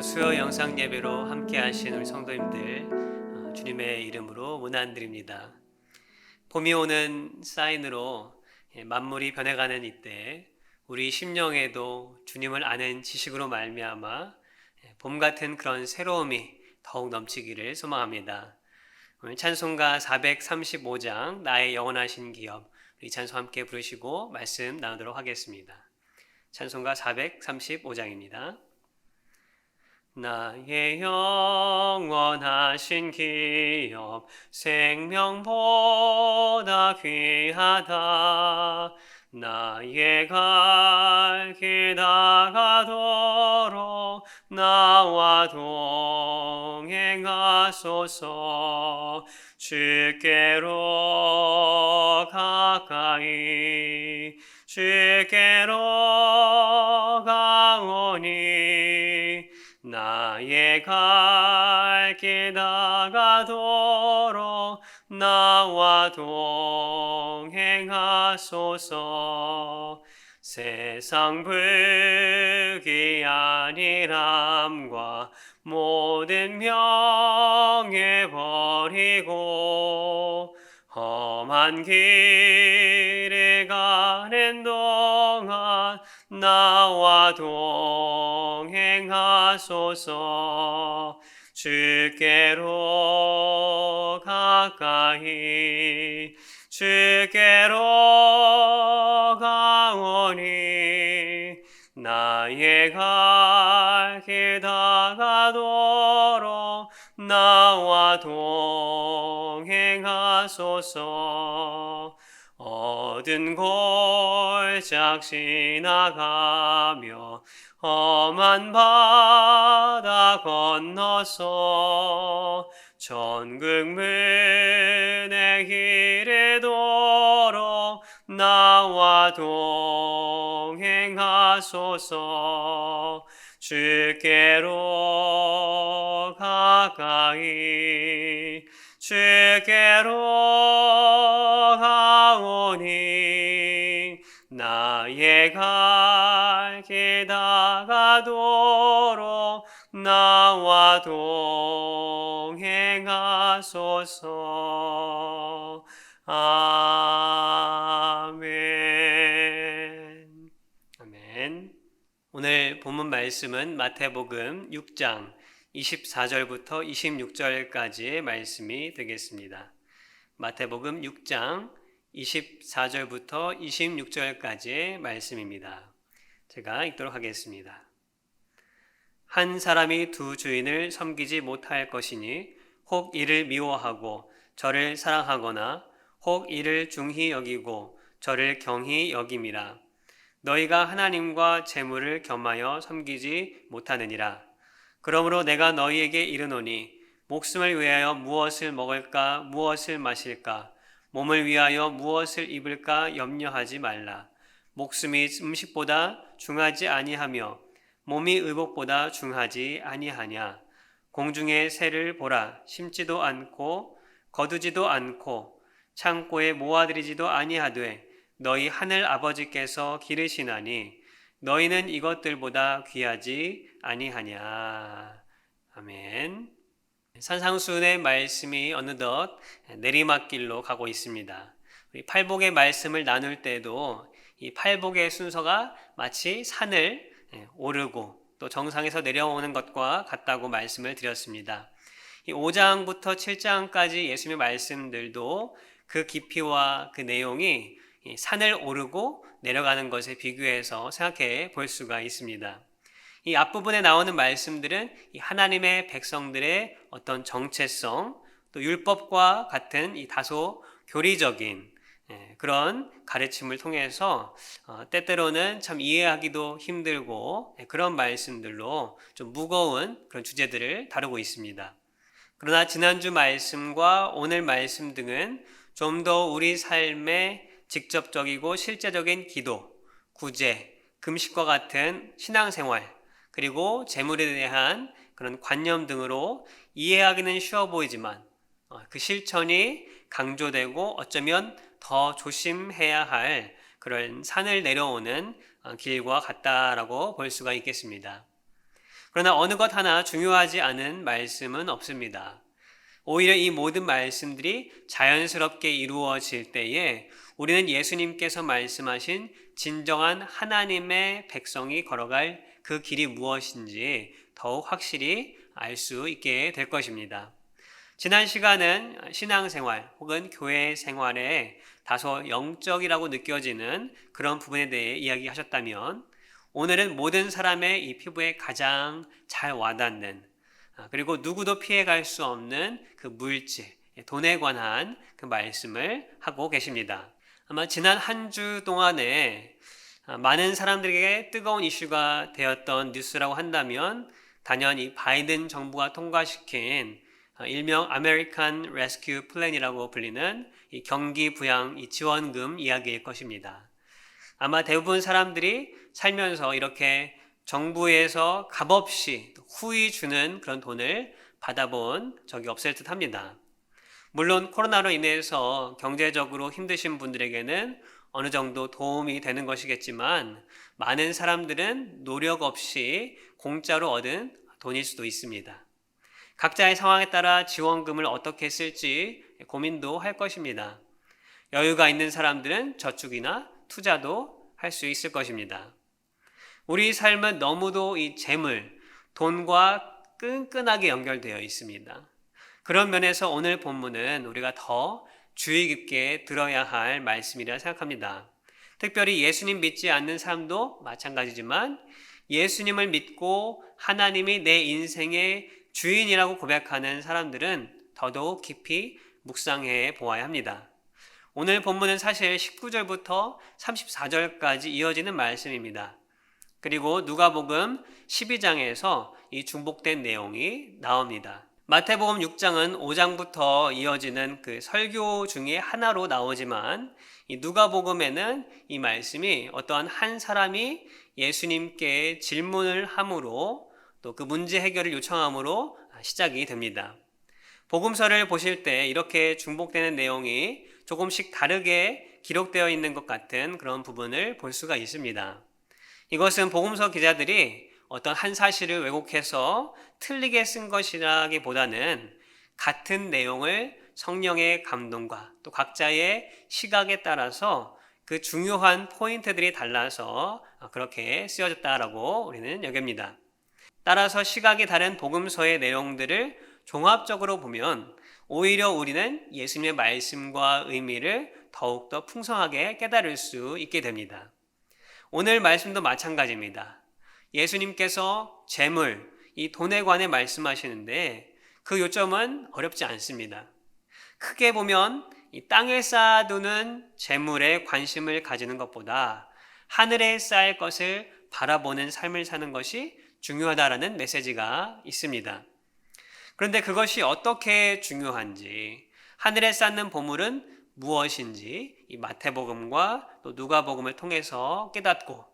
수요 영상 예배로 함께 하신 우리 성도님들 주님의 이름으로 문안드립니다. 봄이 오는 사인으로 만물이 변해가는 이때 우리 심령에도 주님을 아는 지식으로 말미암아 봄 같은 그런 새로움이 더욱 넘치기를 소망합니다. 오늘 찬송가 435장 나의 영원하신 기업, 우리 찬송 함께 부르시고 말씀 나누도록 하겠습니다. 찬송가 435장입니다. 나의 영원하신 기업 생명보다 귀하다. 나의 갈 길 다가도록 나와 동행하소서. 주께로 가까이 주께로 가오니 나의 갈 길 다가도록 나와 동행하소서. 세상 불기 아니람과 모든 명예 버리고 험한 길을 가는 동안 나와 동행하소서. 주께로 가까이 주께로 가오니 나의 갈 길 다가도록 나와 동행하소서. 어두운 골짝 지나가며 험한 바다 건너서 천국 문의 길에 도록 나와 동행하소서. 주께로 가까이 주께로 가오니 나의 갈 길 다가도록 나와 동행하소서. 아멘. 아멘. 오늘 본문 말씀은 마태복음 6장 24절부터 26절까지의 말씀이 되겠습니다. 마태복음 6장 24절부터 26절까지의 말씀입니다. 제가 읽도록 하겠습니다. 한 사람이 두 주인을 섬기지 못할 것이니 혹 이를 미워하고 저를 사랑하거나 혹 이를 중히 여기고 저를 경히 여김이라. 너희가 하나님과 재물을 겸하여 섬기지 못하느니라. 그러므로 내가 너희에게 이르노니 목숨을 위하여 무엇을 먹을까 무엇을 마실까 몸을 위하여 무엇을 입을까 염려하지 말라. 목숨이 음식보다 중하지 아니하며 몸이 의복보다 중하지 아니하냐. 공중의 새를 보라. 심지도 않고 거두지도 않고 창고에 모아들이지도 아니하되 너희 하늘 아버지께서 기르시나니 너희는 이것들보다 귀하지 아니하냐. 아멘. 산상수훈의 말씀이 어느덧 내리막길로 가고 있습니다. 우리 팔복의 말씀을 나눌 때도 이 팔복의 순서가 마치 산을 오르고 또 정상에서 내려오는 것과 같다고 말씀을 드렸습니다. 이 5장부터 7장까지 예수님의 말씀들도 그 깊이와 그 내용이 산을 오르고 내려가는 것에 비교해서 생각해 볼 수가 있습니다. 이 앞부분에 나오는 말씀들은 이 하나님의 백성들의 어떤 정체성, 또 율법과 같은 이 다소 교리적인 그런 가르침을 통해서 때때로는 참 이해하기도 힘들고 그런 말씀들로 좀 무거운 그런 주제들을 다루고 있습니다. 그러나 지난주 말씀과 오늘 말씀 등은 좀 더 우리 삶에 직접적이고 실제적인 기도, 구제, 금식과 같은 신앙생활, 그리고 재물에 대한 그런 관념 등으로 이해하기는 쉬워 보이지만 그 실천이 강조되고 어쩌면 더 조심해야 할 그런 산을 내려오는 길과 같다라고 볼 수가 있겠습니다. 그러나 어느 것 하나 중요하지 않은 말씀은 없습니다. 오히려 이 모든 말씀들이 자연스럽게 이루어질 때에 우리는 예수님께서 말씀하신 진정한 하나님의 백성이 걸어갈 그 길이 무엇인지 더욱 확실히 알 수 있게 될 것입니다. 지난 시간은 신앙생활 혹은 교회 생활에 다소 영적이라고 느껴지는 그런 부분에 대해 이야기하셨다면, 오늘은 모든 사람의 이 피부에 가장 잘 와닿는, 그리고 누구도 피해갈 수 없는 그 물질, 돈에 관한 그 말씀을 하고 계십니다. 아마 지난 한 주 동안에 많은 사람들에게 뜨거운 이슈가 되었던 뉴스라고 한다면 단연 바이든 정부가 통과시킨 일명 아메리칸 레스큐 플랜이라고 불리는 이 경기 부양 지원금 이야기일 것입니다. 아마 대부분 사람들이 살면서 이렇게 정부에서 값없이 후히 주는 그런 돈을 받아본 적이 없을 듯 합니다. 물론 코로나로 인해서 경제적으로 힘드신 분들에게는 어느 정도 도움이 되는 것이겠지만, 많은 사람들은 노력 없이 공짜로 얻은 돈일 수도 있습니다. 각자의 상황에 따라 지원금을 어떻게 쓸지 고민도 할 것입니다. 여유가 있는 사람들은 저축이나 투자도 할 수 있을 것입니다. 우리 삶은 너무도 이 재물, 돈과 끈끈하게 연결되어 있습니다. 그런 면에서 오늘 본문은 우리가 더 주의 깊게 들어야 할 말씀이라 생각합니다. 특별히 예수님 믿지 않는 사람도 마찬가지지만, 예수님을 믿고 하나님이 내 인생의 주인이라고 고백하는 사람들은 더더욱 깊이 묵상해 보아야 합니다. 오늘 본문은 사실 19절부터 34절까지 이어지는 말씀입니다. 그리고 누가복음 12장에서 이 중복된 내용이 나옵니다. 마태복음 6장은 5장부터 이어지는 그 설교 중에 하나로 나오지만, 이 누가복음에는 이 말씀이 어떠한 한 사람이 예수님께 질문을 함으로, 또 그 문제 해결을 요청함으로 시작이 됩니다. 복음서를 보실 때 이렇게 중복되는 내용이 조금씩 다르게 기록되어 있는 것 같은 그런 부분을 볼 수가 있습니다. 이것은 복음서 기자들이 어떤 한 사실을 왜곡해서 틀리게 쓴 것이라기보다는 같은 내용을 성령의 감동과 또 각자의 시각에 따라서 그 중요한 포인트들이 달라서 그렇게 쓰여졌다라고 우리는 여깁니다. 따라서 시각이 다른 복음서의 내용들을 종합적으로 보면 오히려 우리는 예수님의 말씀과 의미를 더욱더 풍성하게 깨달을 수 있게 됩니다. 오늘 말씀도 마찬가지입니다. 예수님께서 재물, 이 돈에 관해 말씀하시는데 그 요점은 어렵지 않습니다. 크게 보면 이 땅에 쌓아두는 재물에 관심을 가지는 것보다 하늘에 쌓일 것을 바라보는 삶을 사는 것이 중요하다라는 메시지가 있습니다. 그런데 그것이 어떻게 중요한지, 하늘에 쌓는 보물은 무엇인지 이 마태복음과 또 누가복음을 통해서 깨닫고,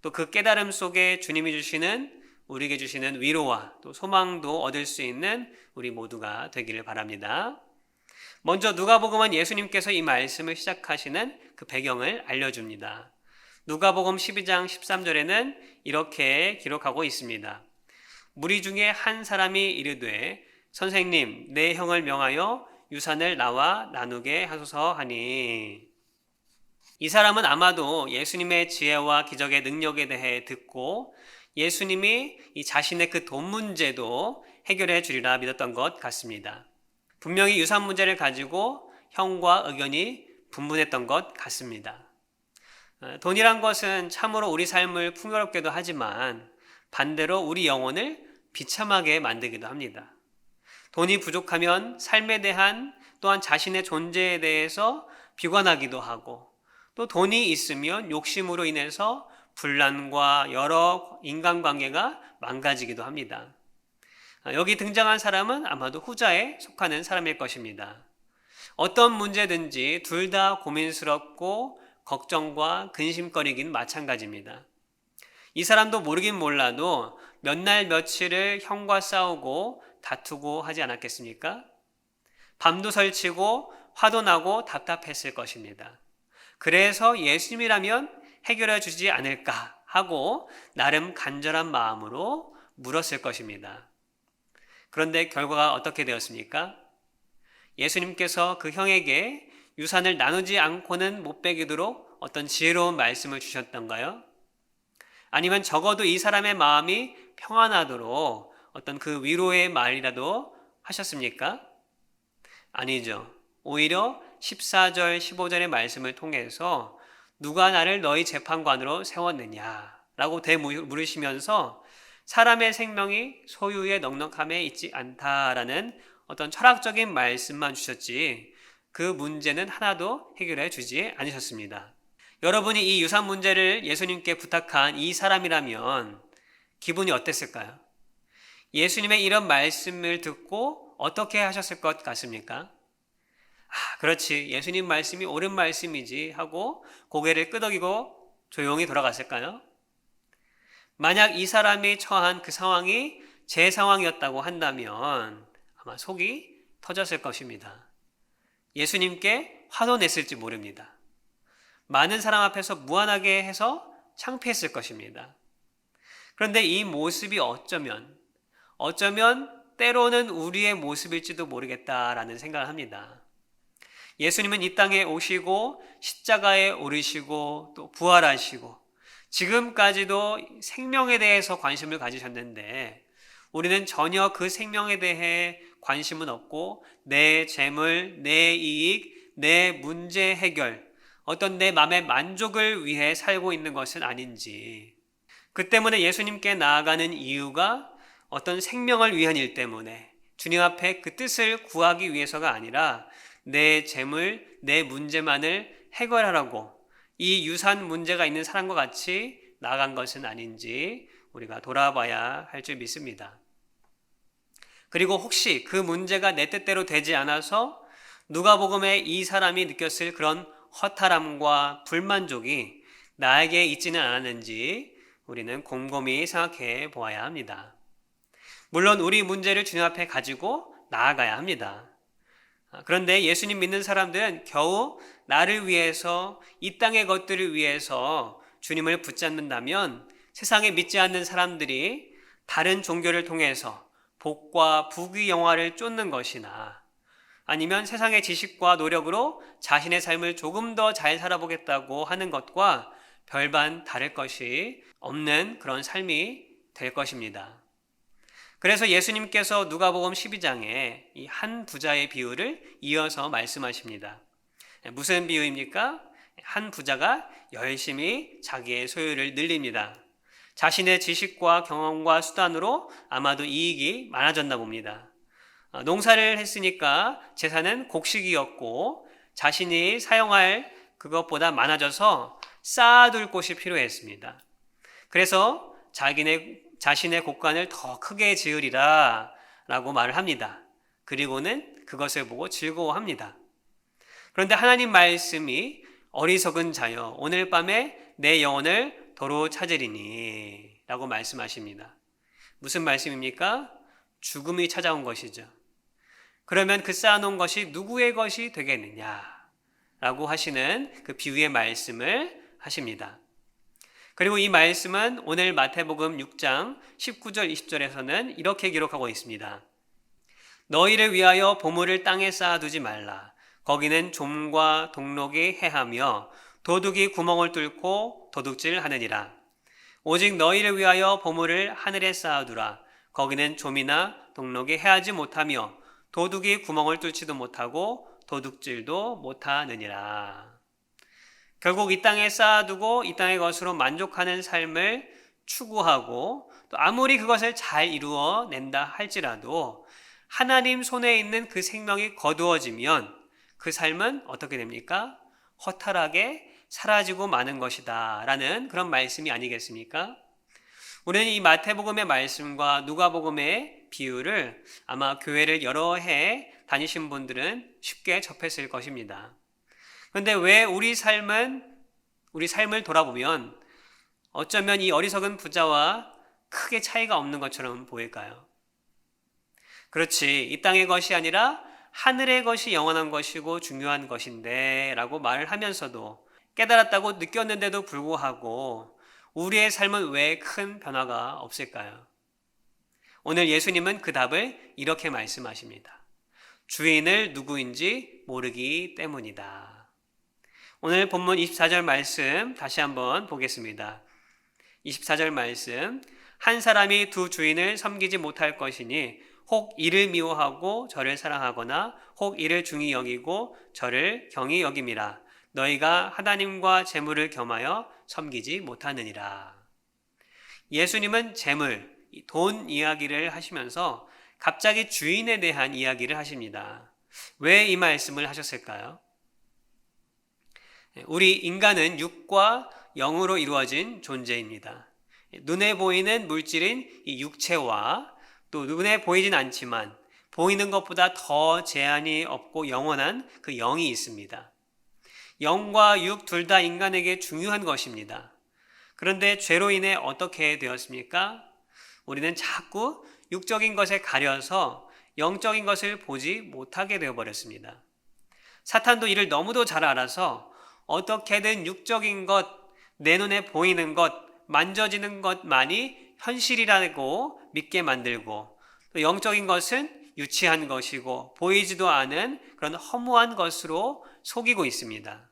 또 그 깨달음 속에 주님이 주시는, 우리에게 주시는 위로와 또 소망도 얻을 수 있는 우리 모두가 되기를 바랍니다. 먼저 누가복음은 예수님께서 이 말씀을 시작하시는 그 배경을 알려줍니다. 누가복음 12장 13절에는 이렇게 기록하고 있습니다. 무리 중에 한 사람이 이르되 선생님, 내 형을 명하여 유산을 나와 나누게 하소서 하니. 이 사람은 아마도 예수님의 지혜와 기적의 능력에 대해 듣고 예수님이 이 자신의 그 돈 문제도 해결해 주리라 믿었던 것 같습니다. 분명히 유산 문제를 가지고 형과 의견이 분분했던 것 같습니다. 돈이란 것은 참으로 우리 삶을 풍요롭게도 하지만 반대로 우리 영혼을 비참하게 만들기도 합니다. 돈이 부족하면 삶에 대한, 또한 자신의 존재에 대해서 비관하기도 하고, 또 돈이 있으면 욕심으로 인해서 분란과 여러 인간관계가 망가지기도 합니다. 여기 등장한 사람은 아마도 후자에 속하는 사람일 것입니다. 어떤 문제든지 둘 다 고민스럽고 걱정과 근심거리긴 마찬가지입니다. 이 사람도 모르긴 몰라도 몇 날 며칠을 형과 싸우고 다투고 하지 않았겠습니까? 밤도 설치고 화도 나고 답답했을 것입니다. 그래서 예수님이라면 해결해 주지 않을까 하고 나름 간절한 마음으로 물었을 것입니다. 그런데 결과가 어떻게 되었습니까? 예수님께서 그 형에게 유산을 나누지 않고는 못 베기도록 어떤 지혜로운 말씀을 주셨던가요? 아니면 적어도 이 사람의 마음이 평안하도록 어떤 그 위로의 말이라도 하셨습니까? 아니죠. 오히려 14절, 15절의 말씀을 통해서 누가 나를 너희 재판관으로 세웠느냐 라고 되물으시면서 사람의 생명이 소유의 넉넉함에 있지 않다라는 어떤 철학적인 말씀만 주셨지 그 문제는 하나도 해결해 주지 않으셨습니다. 여러분이 이 유산 문제를 예수님께 부탁한 이 사람이라면 기분이 어땠을까요? 예수님의 이런 말씀을 듣고 어떻게 하셨을 것 같습니까? 그렇지. 예수님 말씀이 옳은 말씀이지 하고 고개를 끄덕이고 조용히 돌아갔을까요? 만약 이 사람이 처한 그 상황이 제 상황이었다고 한다면 아마 속이 터졌을 것입니다. 예수님께 화도 냈을지 모릅니다. 많은 사람 앞에서 무안하게 해서 창피했을 것입니다. 그런데 이 모습이 어쩌면 때로는 우리의 모습일지도 모르겠다라는 생각을 합니다. 예수님은 이 땅에 오시고 십자가에 오르시고 또 부활하시고 지금까지도 생명에 대해서 관심을 가지셨는데 우리는 전혀 그 생명에 대해 관심은 없고 내 재물, 내 이익, 내 문제 해결, 어떤 내 마음의 만족을 위해 살고 있는 것은 아닌지, 그 때문에 예수님께 나아가는 이유가 어떤 생명을 위한 일 때문에 주님 앞에 그 뜻을 구하기 위해서가 아니라 내 재물, 내 문제만을 해결하라고 이 유산 문제가 있는 사람과 같이 나간 것은 아닌지 우리가 돌아봐야 할 줄 믿습니다. 그리고 혹시 그 문제가 내 뜻대로 되지 않아서 누가복음에 이 사람이 느꼈을 그런 허탈함과 불만족이 나에게 있지는 않았는지 우리는 곰곰이 생각해 보아야 합니다. 물론 우리 문제를 주님 앞에 가지고 나아가야 합니다. 그런데 예수님 믿는 사람들은 겨우 나를 위해서 이 땅의 것들을 위해서 주님을 붙잡는다면 세상에 믿지 않는 사람들이 다른 종교를 통해서 복과 부귀 영화를 쫓는 것이나 아니면 세상의 지식과 노력으로 자신의 삶을 조금 더 잘 살아보겠다고 하는 것과 별반 다를 것이 없는 그런 삶이 될 것입니다. 그래서 예수님께서 누가복음 12장에 이 한 부자의 비유를 이어서 말씀하십니다. 무슨 비유입니까? 한 부자가 열심히 자기의 소유를 늘립니다. 자신의 지식과 경험과 수단으로 아마도 이익이 많아졌나 봅니다. 농사를 했으니까 재산은 곡식이었고 자신이 사용할 그것보다 많아져서 쌓아둘 곳이 필요했습니다. 그래서 자신의 곡간을 더 크게 지으리라 라고 말을 합니다. 그리고는 그것을 보고 즐거워합니다. 그런데 하나님 말씀이 어리석은 자여 오늘 밤에 내 영혼을 도로 찾으리니 라고 말씀하십니다. 무슨 말씀입니까? 죽음이 찾아온 것이죠. 그러면 그 쌓아놓은 것이 누구의 것이 되겠느냐 라고 하시는 그 비유의 말씀을 하십니다. 그리고 이 말씀은 오늘 마태복음 6장 19절 20절에서는 이렇게 기록하고 있습니다. 너희를 위하여 보물을 땅에 쌓아두지 말라. 거기는 좀과 동록이 해하며 도둑이 구멍을 뚫고 도둑질하느니라. 오직 너희를 위하여 보물을 하늘에 쌓아두라. 거기는 좀이나 동록이 해하지 못하며 도둑이 구멍을 뚫지도 못하고 도둑질도 못하느니라. 결국 이 땅에 쌓아두고 이 땅의 것으로 만족하는 삶을 추구하고 또 아무리 그것을 잘 이루어낸다 할지라도 하나님 손에 있는 그 생명이 거두어지면 그 삶은 어떻게 됩니까? 허탈하게 사라지고 마는 것이다 라는 그런 말씀이 아니겠습니까? 우리는 이 마태복음의 말씀과 누가복음의 비유를 아마 교회를 여러 해 다니신 분들은 쉽게 접했을 것입니다. 그런데 왜 우리 삶을 돌아보면 어쩌면 이 어리석은 부자와 크게 차이가 없는 것처럼 보일까요? 그렇지, 이 땅의 것이 아니라 하늘의 것이 영원한 것이고 중요한 것인데 라고 말을 하면서도 깨달았다고 느꼈는데도 불구하고 우리의 삶은 왜 큰 변화가 없을까요? 오늘 예수님은 그 답을 이렇게 말씀하십니다. 주인을 누구인지 모르기 때문이다. 오늘 본문 24절 말씀 다시 한번 보겠습니다. 24절 말씀, 한 사람이 두 주인을 섬기지 못할 것이니 혹 이를 미워하고 저를 사랑하거나 혹 이를 중히 여기고 저를 경히 여김이라. 너희가 하나님과 재물을 겸하여 섬기지 못하느니라. 예수님은 재물, 돈 이야기를 하시면서 갑자기 주인에 대한 이야기를 하십니다. 왜 이 말씀을 하셨을까요? 우리 인간은 육과 영으로 이루어진 존재입니다. 눈에 보이는 물질인 이 육체와 또 눈에 보이진 않지만 보이는 것보다 더 제한이 없고 영원한 그 영이 있습니다. 영과 육 둘 다 인간에게 중요한 것입니다. 그런데 죄로 인해 어떻게 되었습니까? 우리는 자꾸 육적인 것에 가려서 영적인 것을 보지 못하게 되어버렸습니다. 사탄도 이를 너무도 잘 알아서 어떻게든 육적인 것, 내 눈에 보이는 것, 만져지는 것만이 현실이라고 믿게 만들고 또 영적인 것은 유치한 것이고 보이지도 않은 그런 허무한 것으로 속이고 있습니다.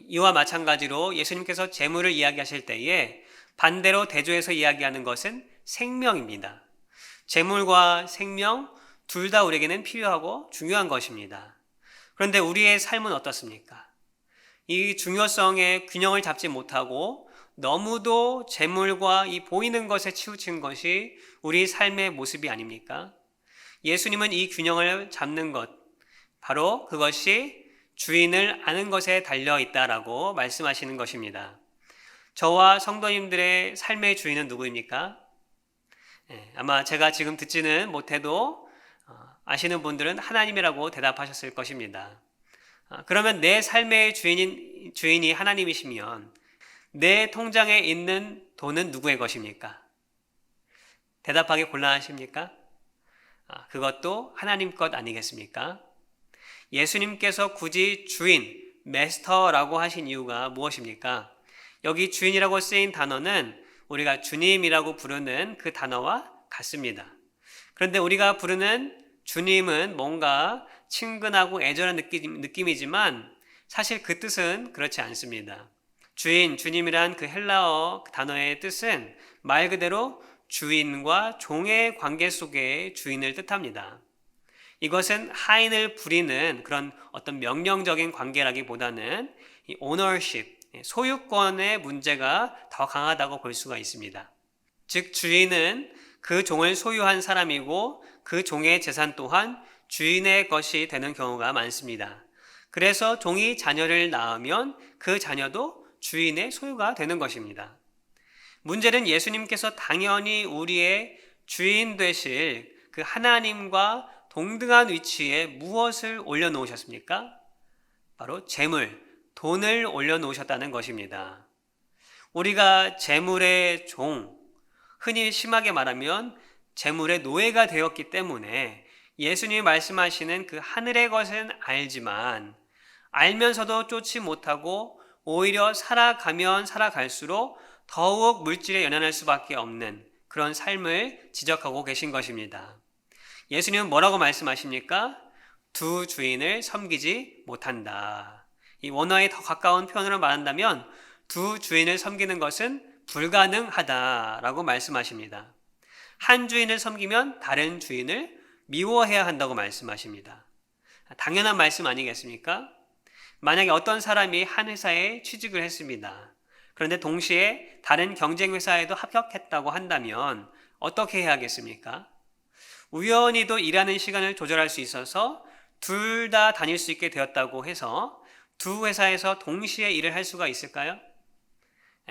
이와 마찬가지로 예수님께서 재물을 이야기하실 때에 반대로 대조해서 이야기하는 것은 생명입니다. 재물과 생명 둘 다 우리에게는 필요하고 중요한 것입니다. 그런데 우리의 삶은 어떻습니까? 이 중요성의 균형을 잡지 못하고 너무도 재물과 이 보이는 것에 치우친 것이 우리 삶의 모습이 아닙니까? 예수님은 이 균형을 잡는 것, 바로 그것이 주인을 아는 것에 달려 있다라고 말씀하시는 것입니다. 저와 성도님들의 삶의 주인은 누구입니까? 아마 제가 지금 듣지는 못해도 아시는 분들은 하나님이라고 대답하셨을 것입니다. 그러면 내 삶의 주인이 하나님이시면 내 통장에 있는 돈은 누구의 것입니까? 대답하기 곤란하십니까? 그것도 하나님 것 아니겠습니까? 예수님께서 굳이 주인, 메스터라고 하신 이유가 무엇입니까? 여기 주인이라고 쓰인 단어는 우리가 주님이라고 부르는 그 단어와 같습니다. 그런데 우리가 부르는 주님은 뭔가 친근하고 애절한 느낌이지만 사실 그 뜻은 그렇지 않습니다. 주인, 주님이란 그 헬라어 단어의 뜻은 말 그대로 주인과 종의 관계 속의 주인을 뜻합니다. 이것은 하인을 부리는 그런 어떤 명령적인 관계라기보다는 이 ownership, 소유권의 문제가 더 강하다고 볼 수가 있습니다. 즉 주인은 그 종을 소유한 사람이고 그 종의 재산 또한 주인의 것이 되는 경우가 많습니다. 그래서 종이 자녀를 낳으면 그 자녀도 주인의 소유가 되는 것입니다. 문제는 예수님께서 당연히 우리의 주인 되실 그 하나님과 동등한 위치에 무엇을 올려놓으셨습니까? 바로 재물, 돈을 올려놓으셨다는 것입니다. 우리가 재물의 종, 흔히 심하게 말하면 재물의 노예가 되었기 때문에 예수님이 말씀하시는 그 하늘의 것은 알지만 알면서도 쫓지 못하고 오히려 살아가면 살아갈수록 더욱 물질에 연연할 수밖에 없는 그런 삶을 지적하고 계신 것입니다. 예수님은 뭐라고 말씀하십니까? 두 주인을 섬기지 못한다. 이 원어에 더 가까운 표현으로 말한다면 두 주인을 섬기는 것은 불가능하다라고 말씀하십니다. 한 주인을 섬기면 다른 주인을 미워해야 한다고 말씀하십니다. 당연한 말씀 아니겠습니까? 만약에 어떤 사람이 한 회사에 취직을 했습니다. 그런데 동시에 다른 경쟁 회사에도 합격했다고 한다면 어떻게 해야겠습니까? 우연히도 일하는 시간을 조절할 수 있어서 둘 다 다닐 수 있게 되었다고 해서 두 회사에서 동시에 일을 할 수가 있을까요?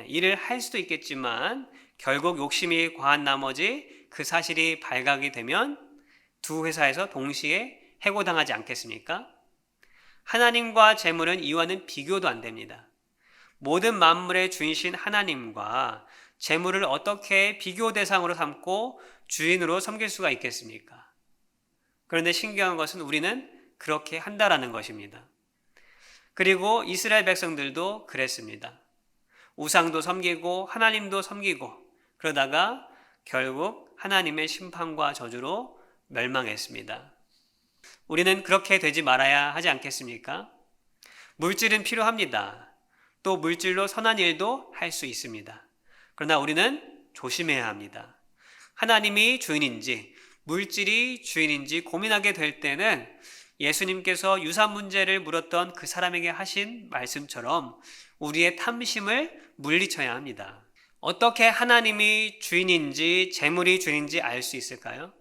일을 할 수도 있겠지만 결국 욕심이 과한 나머지 그 사실이 발각이 되면 두 회사에서 동시에 해고당하지 않겠습니까? 하나님과 재물은 이와는 비교도 안 됩니다. 모든 만물의 주인이신 하나님과 재물을 어떻게 비교 대상으로 삼고 주인으로 섬길 수가 있겠습니까? 그런데 신기한 것은 우리는 그렇게 한다라는 것입니다. 그리고 이스라엘 백성들도 그랬습니다. 우상도 섬기고 하나님도 섬기고 그러다가 결국 하나님의 심판과 저주로 멸망했습니다. 우리는 그렇게 되지 말아야 하지 않겠습니까? 물질은 필요합니다. 또 물질로 선한 일도 할 수 있습니다. 그러나 우리는 조심해야 합니다. 하나님이 주인인지 물질이 주인인지 고민하게 될 때는 예수님께서 유산 문제를 물었던 그 사람에게 하신 말씀처럼 우리의 탐심을 물리쳐야 합니다. 어떻게 하나님이 주인인지 재물이 주인인지 알 수 있을까요?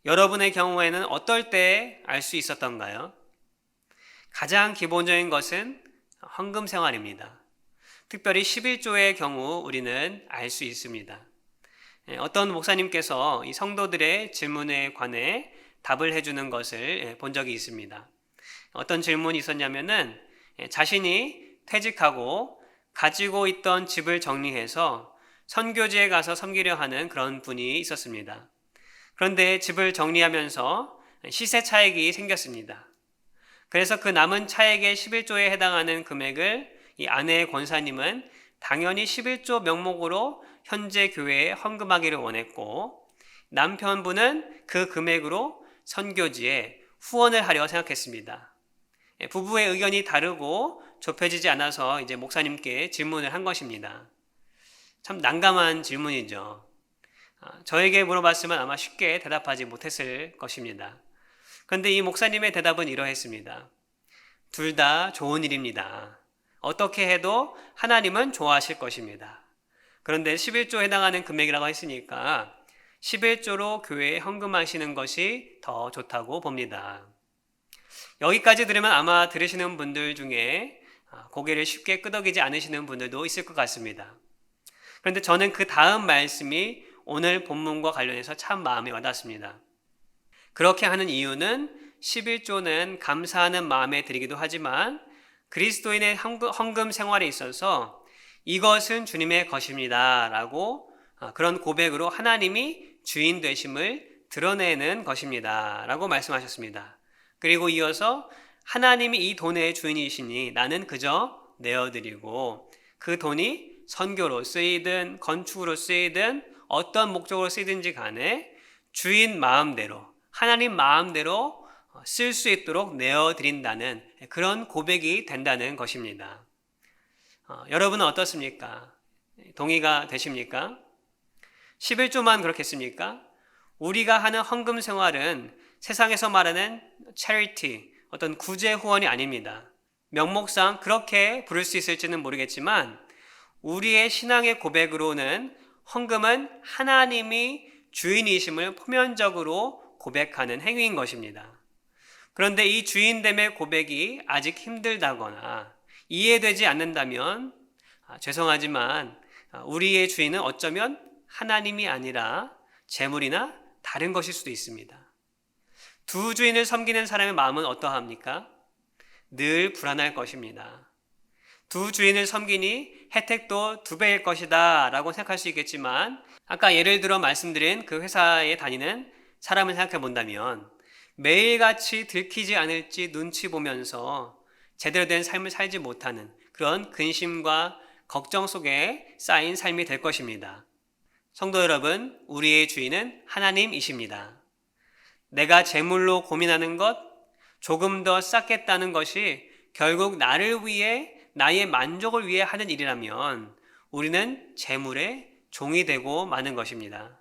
여러분의 경우에는 어떨 때 알 수 있었던가요? 가장 기본적인 것은 헌금 생활입니다. 특별히 11조의 경우 우리는 알 수 있습니다. 어떤 목사님께서 이 성도들의 질문에 관해 답을 해주는 것을 본 적이 있습니다. 어떤 질문이 있었냐면은 자신이 퇴직하고 가지고 있던 집을 정리해서 선교지에 가서 섬기려 하는 그런 분이 있었습니다. 그런데 집을 정리하면서 시세 차익이 생겼습니다. 그래서 그 남은 차액의 11조에 해당하는 금액을 이 아내의 권사님은 당연히 11조 명목으로 현재 교회에 헌금하기를 원했고, 남편분은 그 금액으로 선교지에 후원을 하려 생각했습니다. 부부의 의견이 다르고 좁혀지지 않아서 이제 목사님께 질문을 한 것입니다. 참 난감한 질문이죠. 저에게 물어봤으면 아마 쉽게 대답하지 못했을 것입니다. 그런데 이 목사님의 대답은 이러했습니다. 둘 다 좋은 일입니다. 어떻게 해도 하나님은 좋아하실 것입니다. 그런데 11조에 해당하는 금액이라고 했으니까 11조로 교회에 헌금하시는 것이 더 좋다고 봅니다. 여기까지 들으면 아마 들으시는 분들 중에 고개를 쉽게 끄덕이지 않으시는 분들도 있을 것 같습니다. 그런데 저는 그 다음 말씀이 오늘 본문과 관련해서 참 마음에 와닿습니다. 그렇게 하는 이유는 11조는 감사하는 마음에 드리기도 하지만 그리스도인의 헌금 생활에 있어서 이것은 주님의 것입니다 라고 그런 고백으로 하나님이 주인 되심을 드러내는 것입니다 라고 말씀하셨습니다. 그리고 이어서 하나님이 이 돈의 주인이시니 나는 그저 내어드리고 그 돈이 선교로 쓰이든 건축으로 쓰이든 어떤 목적으로 쓰이든지 간에 주인 마음대로 하나님 마음대로 쓸 수 있도록 내어드린다는 그런 고백이 된다는 것입니다. 여러분은 어떻습니까? 동의가 되십니까? 11조만 그렇겠습니까? 우리가 하는 헌금 생활은 세상에서 말하는 charity, 어떤 구제 후원이 아닙니다. 명목상 그렇게 부를 수 있을지는 모르겠지만 우리의 신앙의 고백으로는 헌금은 하나님이 주인이심을 표면적으로 고백하는 행위인 것입니다. 그런데 이 주인됨의 고백이 아직 힘들다거나 이해되지 않는다면 죄송하지만 우리의 주인은 어쩌면 하나님이 아니라 재물이나 다른 것일 수도 있습니다. 두 주인을 섬기는 사람의 마음은 어떠합니까? 늘 불안할 것입니다. 두 주인을 섬기니 혜택도 2배일 것이다 라고 생각할 수 있겠지만 아까 예를 들어 말씀드린 그 회사에 다니는 사람을 생각해 본다면 매일같이 들키지 않을지 눈치 보면서 제대로 된 삶을 살지 못하는 그런 근심과 걱정 속에 쌓인 삶이 될 것입니다. 성도 여러분, 우리의 주인은 하나님이십니다. 내가 재물로 고민하는 것, 조금 더 쌓겠다는 것이 결국 나를 위해 나의 만족을 위해 하는 일이라면 우리는 재물의 종이 되고 마는 것입니다.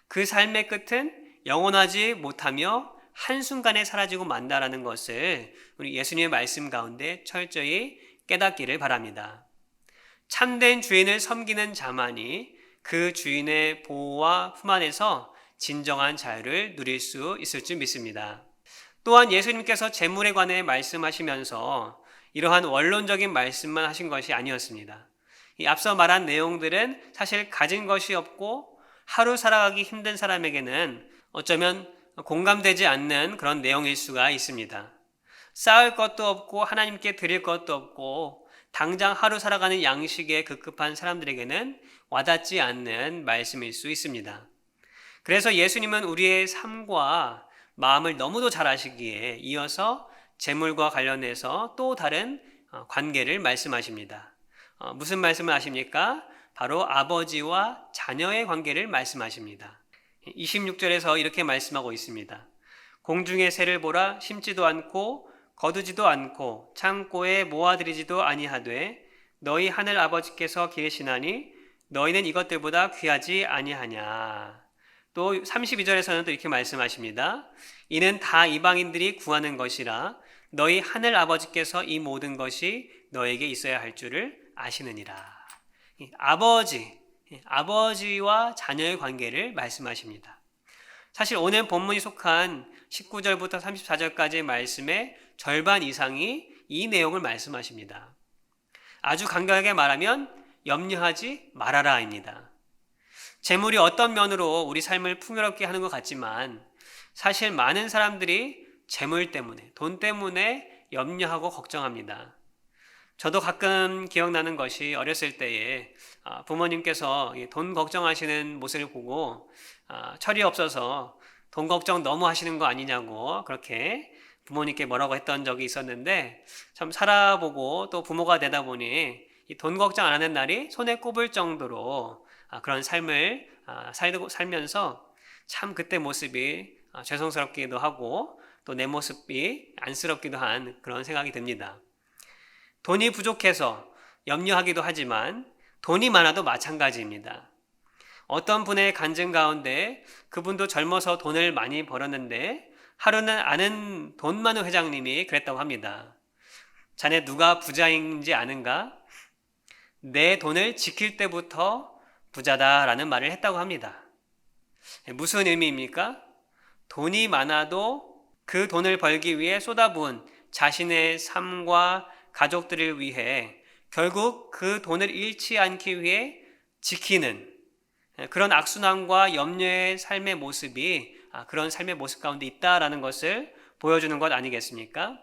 그 삶의 끝은 영원하지 못하며 한순간에 사라지고 만다라는 것을 우리 예수님의 말씀 가운데 철저히 깨닫기를 바랍니다. 참된 주인을 섬기는 자만이 그 주인의 보호와 품 안에서 진정한 자유를 누릴 수 있을 줄 믿습니다. 또한 예수님께서 재물에 관해 말씀하시면서 이러한 원론적인 말씀만 하신 것이 아니었습니다. 이 앞서 말한 내용들은 사실 가진 것이 없고 하루 살아가기 힘든 사람에게는 어쩌면 공감되지 않는 그런 내용일 수가 있습니다. 쌓을 것도 없고 하나님께 드릴 것도 없고 당장 하루 살아가는 양식에 급급한 사람들에게는 와닿지 않는 말씀일 수 있습니다. 그래서 예수님은 우리의 삶과 마음을 너무도 잘 아시기에 이어서 재물과 관련해서 또 다른 관계를 말씀하십니다. 무슨 말씀을 하십니까? 바로 아버지와 자녀의 관계를 말씀하십니다. 26절에서 이렇게 말씀하고 있습니다. 공중의 새를 보라, 심지도 않고 거두지도 않고 창고에 모아들이지도 아니하되 너희 하늘 아버지께서 기르시나니 너희는 이것들보다 귀하지 아니하냐. 또 32절에서는 또 이렇게 말씀하십니다. 이는 다 이방인들이 구하는 것이라 너희 하늘 아버지께서 이 모든 것이 너에게 있어야 할 줄을 아시느니라. 아버지와 자녀의 관계를 말씀하십니다. 사실 오늘 본문이 속한 19절부터 34절까지의 말씀의 절반 이상이 이 내용을 말씀하십니다. 아주 간결하게 말하면 염려하지 말아라입니다. 재물이 어떤 면으로 우리 삶을 풍요롭게 하는 것 같지만 사실 많은 사람들이 재물 때문에, 돈 때문에 염려하고 걱정합니다. 저도 가끔 기억나는 것이 어렸을 때에 부모님께서 돈 걱정하시는 모습을 보고 철이 없어서 돈 걱정 너무 하시는 거 아니냐고 그렇게 부모님께 뭐라고 했던 적이 있었는데 참 살아보고 또 부모가 되다 보니 이 돈 걱정 안 하는 날이 손에 꼽을 정도로 그런 삶을 살면서 참 그때 모습이 죄송스럽기도 하고 또 내 모습이 안쓰럽기도 한 그런 생각이 듭니다. 돈이 부족해서 염려하기도 하지만 돈이 많아도 마찬가지입니다. 어떤 분의 간증 가운데 그분도 젊어서 돈을 많이 벌었는데 하루는 아는 돈 많은 회장님이 그랬다고 합니다. 자네 누가 부자인지 아는가? 내 돈을 지킬 때부터 부자다라는 말을 했다고 합니다. 무슨 의미입니까? 돈이 많아도 그 돈을 벌기 위해 쏟아부은 자신의 삶과 가족들을 위해 결국 그 돈을 잃지 않기 위해 지키는 그런 악순환과 염려의 삶의 모습이 그런 삶의 모습 가운데 있다라는 것을 보여주는 것 아니겠습니까?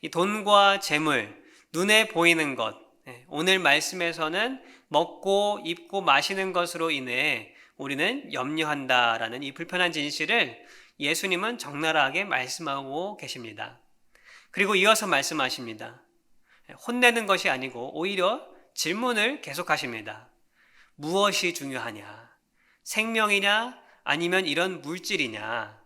이 돈과 재물, 눈에 보이는 것, 오늘 말씀에서는 먹고 입고 마시는 것으로 인해 우리는 염려한다라는 이 불편한 진실을 예수님은 적나라하게 말씀하고 계십니다. 그리고 이어서 말씀하십니다. 혼내는 것이 아니고 오히려 질문을 계속하십니다. 무엇이 중요하냐? 생명이냐? 아니면 이런 물질이냐?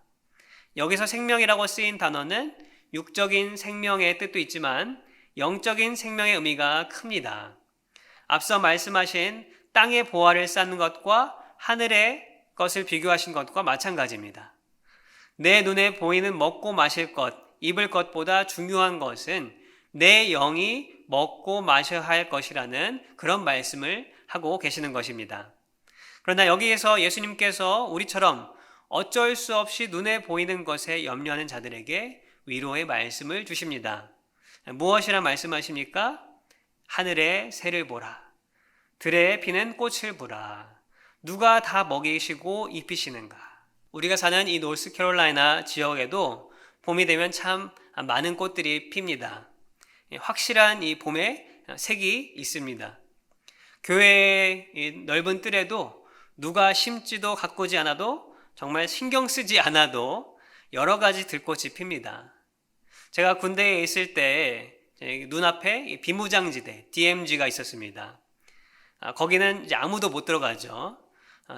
여기서 생명이라고 쓰인 단어는 육적인 생명의 뜻도 있지만 영적인 생명의 의미가 큽니다. 앞서 말씀하신 땅의 보화를 쌓는 것과 하늘의 것을 비교하신 것과 마찬가지입니다. 내 눈에 보이는 먹고 마실 것, 입을 것보다 중요한 것은 내 영이 먹고 마셔야 할 것이라는 그런 말씀을 하고 계시는 것입니다. 그러나 여기에서 예수님께서 우리처럼 어쩔 수 없이 눈에 보이는 것에 염려하는 자들에게 위로의 말씀을 주십니다. 무엇이라 말씀하십니까? 하늘의 새를 보라. 들에 피는 꽃을 보라. 누가 다 먹이시고 입히시는가? 우리가 사는 이 노스캐롤라이나 지역에도 봄이 되면 참 많은 꽃들이 핍니다. 확실한 이 봄의 색이 있습니다. 교회의 넓은 뜰에도 누가 심지도 가꾸지 않아도 정말 신경 쓰지 않아도 여러 가지 들꽃이 핍니다. 제가 군대에 있을 때 눈앞에 비무장지대 DMZ가 있었습니다. 거기는 이제 아무도 못 들어가죠.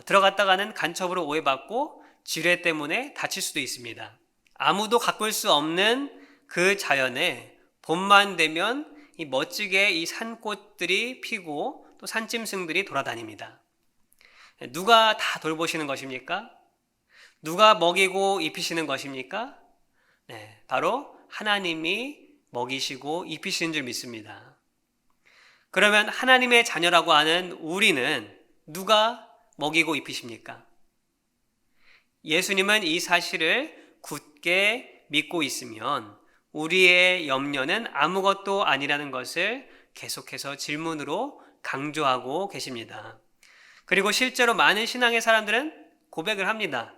들어갔다가는 간첩으로 오해받고 지뢰 때문에 다칠 수도 있습니다. 아무도 가꿀 수 없는 그 자연에 봄만 되면 이 멋지게 이 산꽃들이 피고 또 산짐승들이 돌아다닙니다. 누가 다 돌보시는 것입니까? 누가 먹이고 입히시는 것입니까? 네, 바로 하나님이 먹이시고 입히시는 줄 믿습니다. 그러면 하나님의 자녀라고 하는 우리는 누가 먹이고 입히십니까? 예수님은 이 사실을 굳게 믿고 있으면 우리의 염려는 아무것도 아니라는 것을 계속해서 질문으로 강조하고 계십니다. 그리고 실제로 많은 신앙의 사람들은 고백을 합니다.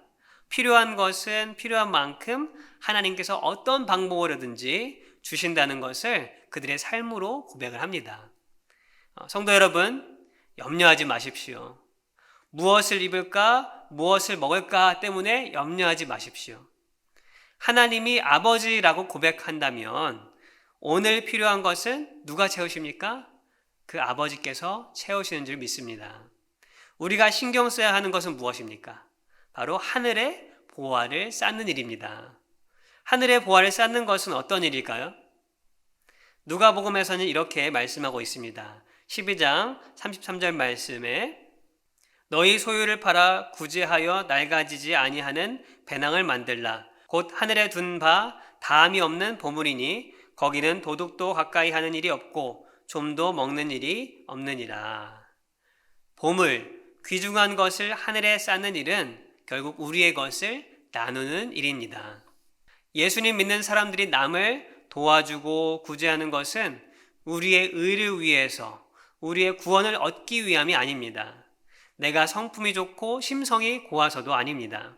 필요한 것은 필요한 만큼 하나님께서 어떤 방법으로든지 주신다는 것을 그들의 삶으로 고백을 합니다. 성도 여러분, 염려하지 마십시오. 무엇을 입을까, 무엇을 먹을까 때문에 염려하지 마십시오. 하나님이 아버지라고 고백한다면 오늘 필요한 것은 누가 채우십니까? 그 아버지께서 채우시는 줄 믿습니다. 우리가 신경 써야 하는 것은 무엇입니까? 바로 하늘의 보화를 쌓는 일입니다. 하늘의 보화를 쌓는 것은 어떤 일일까요? 누가복음에서는 이렇게 말씀하고 있습니다. 12장 33절 말씀에 너희 소유를 팔아 구제하여 낡아지지 아니하는 배낭을 만들라. 곧 하늘에 둔 바 다함이 없는 보물이니 거기는 도둑도 가까이 하는 일이 없고 좀도 먹는 일이 없느니라. 보물, 귀중한 것을 하늘에 쌓는 일은 결국 우리의 것을 나누는 일입니다. 예수님 믿는 사람들이 남을 도와주고 구제하는 것은 우리의 의를 위해서, 우리의 구원을 얻기 위함이 아닙니다. 내가 성품이 좋고 심성이 고와서도 아닙니다.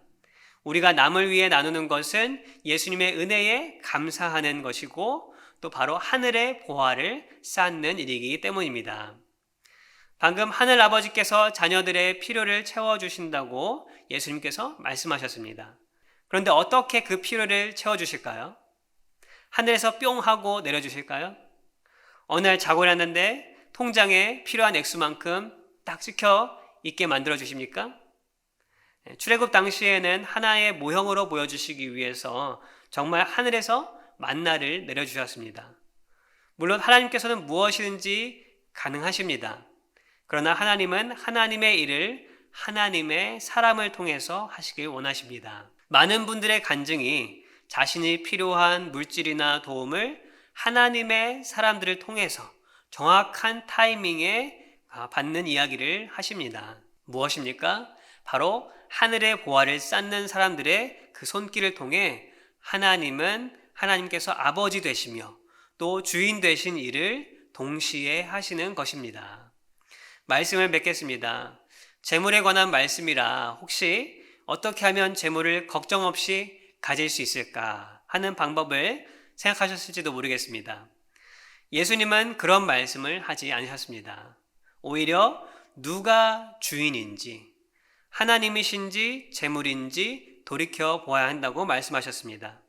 우리가 남을 위해 나누는 것은 예수님의 은혜에 감사하는 것이고 또 바로 하늘의 보화를 쌓는 일이기 때문입니다. 방금 하늘 아버지께서 자녀들의 필요를 채워주신다고 예수님께서 말씀하셨습니다. 그런데 어떻게 그 필요를 채워주실까요? 하늘에서 뿅 하고 내려주실까요? 어느 날 자고 일어났는데 통장에 필요한 액수만큼 딱 찍혀 있게 만들어 주십니까? 출애굽 당시에는 하나의 모형으로 보여주시기 위해서 정말 하늘에서 만나를 내려주셨습니다. 물론 하나님께서는 무엇이든지 가능하십니다. 그러나 하나님은 하나님의 일을 하나님의 사람을 통해서 하시길 원하십니다. 많은 분들의 간증이 자신이 필요한 물질이나 도움을 하나님의 사람들을 통해서 정확한 타이밍에 받는 이야기를 하십니다. 무엇입니까? 바로 하늘의 보화를 쌓는 사람들의 그 손길을 통해 하나님은 하나님께서 아버지 되시며 또 주인 되신 일을 동시에 하시는 것입니다. 말씀을 맺겠습니다. 재물에 관한 말씀이라 혹시 어떻게 하면 재물을 걱정 없이 가질 수 있을까 하는 방법을 생각하셨을지도 모르겠습니다. 예수님은 그런 말씀을 하지 않으셨습니다. 오히려 누가 주인인지, 하나님이신지 재물인지 돌이켜 보아야 한다고 말씀하셨습니다.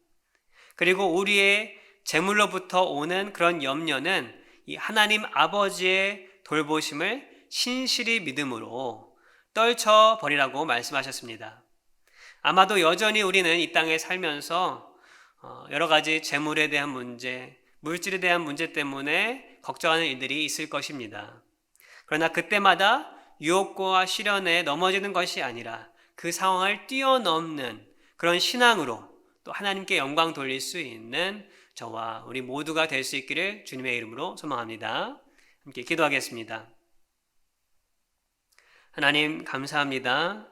그리고 우리의 재물로부터 오는 그런 염려는 이 하나님 아버지의 돌보심을 신실히 믿음으로 떨쳐버리라고 말씀하셨습니다. 아마도 여전히 우리는 이 땅에 살면서 여러 가지 재물에 대한 문제, 물질에 대한 문제 때문에 걱정하는 일들이 있을 것입니다. 그러나 그때마다 유혹과 시련에 넘어지는 것이 아니라 그 상황을 뛰어넘는 그런 신앙으로 또 하나님께 영광 돌릴 수 있는 저와 우리 모두가 될 수 있기를 주님의 이름으로 소망합니다. 함께 기도하겠습니다. 하나님 감사합니다.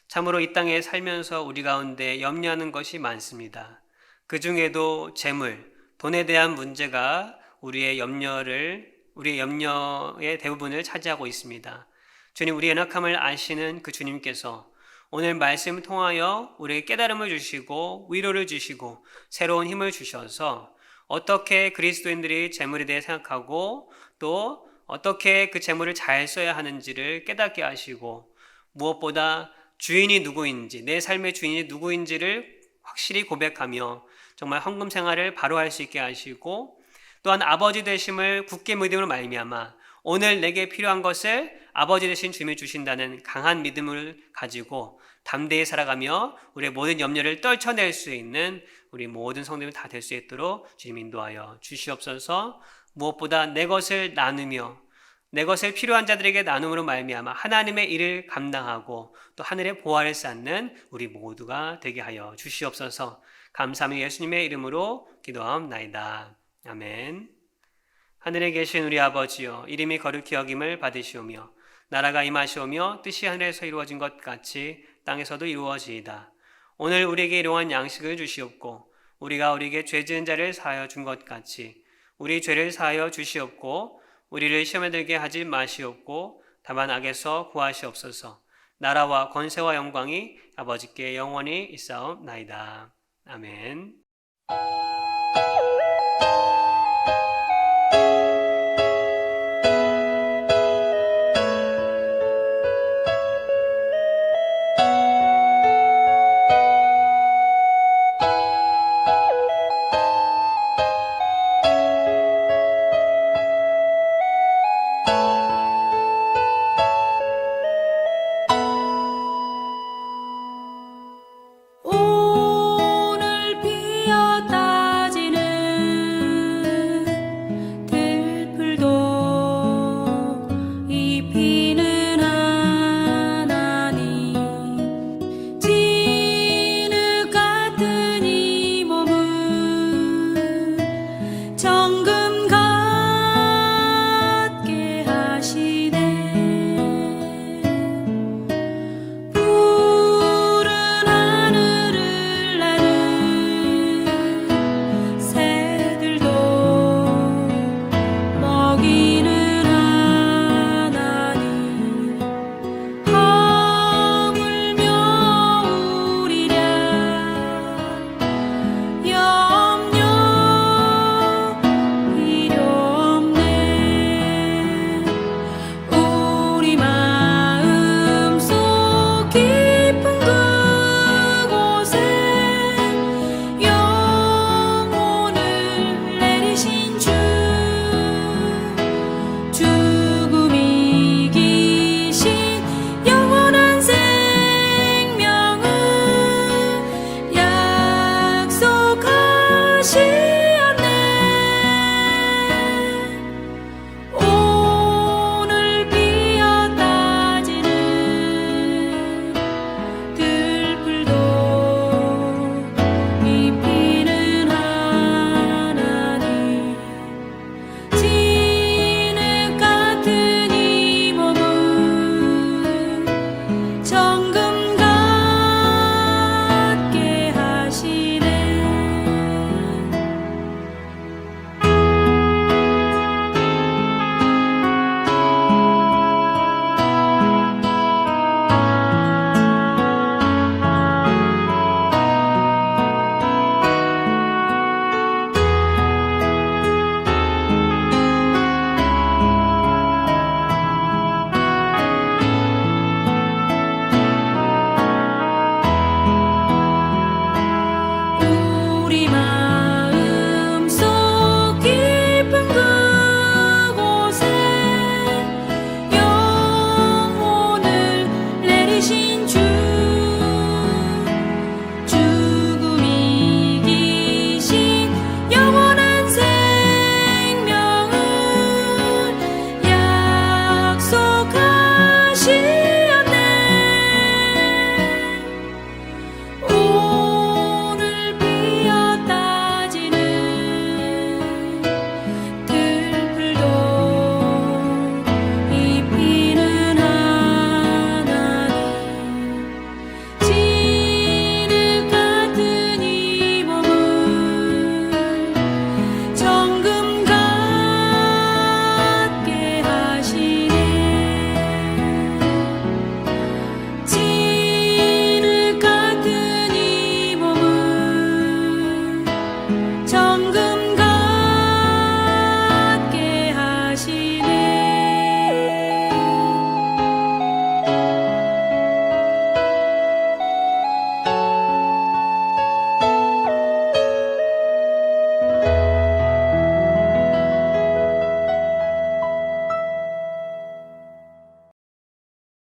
참으로 이 땅에 살면서 우리 가운데 염려하는 것이 많습니다. 그 중에도 재물, 돈에 대한 문제가 우리의 염려의 대부분을 차지하고 있습니다. 주님, 우리의 연약함을 아시는 그 주님께서 오늘 말씀을 통하여 우리에게 깨달음을 주시고 위로를 주시고 새로운 힘을 주셔서 어떻게 그리스도인들이 재물에 대해 생각하고 또 어떻게 그 재물을 잘 써야 하는지를 깨닫게 하시고 무엇보다 주인이 누구인지, 내 삶의 주인이 누구인지를 확실히 고백하며 정말 헌금 생활을 바로 할 수 있게 하시고 또한 아버지 되심을 굳게 믿음으로 말미암아 오늘 내게 필요한 것을 아버지 되신 주님이 주신다는 강한 믿음을 가지고 담대히 살아가며 우리의 모든 염려를 떨쳐낼 수 있는 우리 모든 성도님이 다 될 수 있도록 주님 인도하여 주시옵소서. 무엇보다 내 것을 나누며 내 것을 필요한 자들에게 나눔으로 말미암아 하나님의 일을 감당하고 또 하늘의 보화를 쌓는 우리 모두가 되게 하여 주시옵소서. 감사하며 예수님의 이름으로 기도하옵나이다. 아멘. 하늘에 계신 우리 아버지여, 이름이 거룩히 여김을 받으시오며 나라가 임하시오며 뜻이 하늘에서 이루어진 것 같이 땅에서도 이루어지이다. 오늘 우리에게 일용할 양식을 주시옵고 우리가 우리에게 죄 지은 자를 사하여 준 것 같이 우리 죄를 사하여 주시옵고 우리를 시험에 들게 하지 마시옵고 다만 악에서 구하시옵소서. 나라와 권세와 영광이 아버지께 영원히 있사옵나이다. 아멘. 이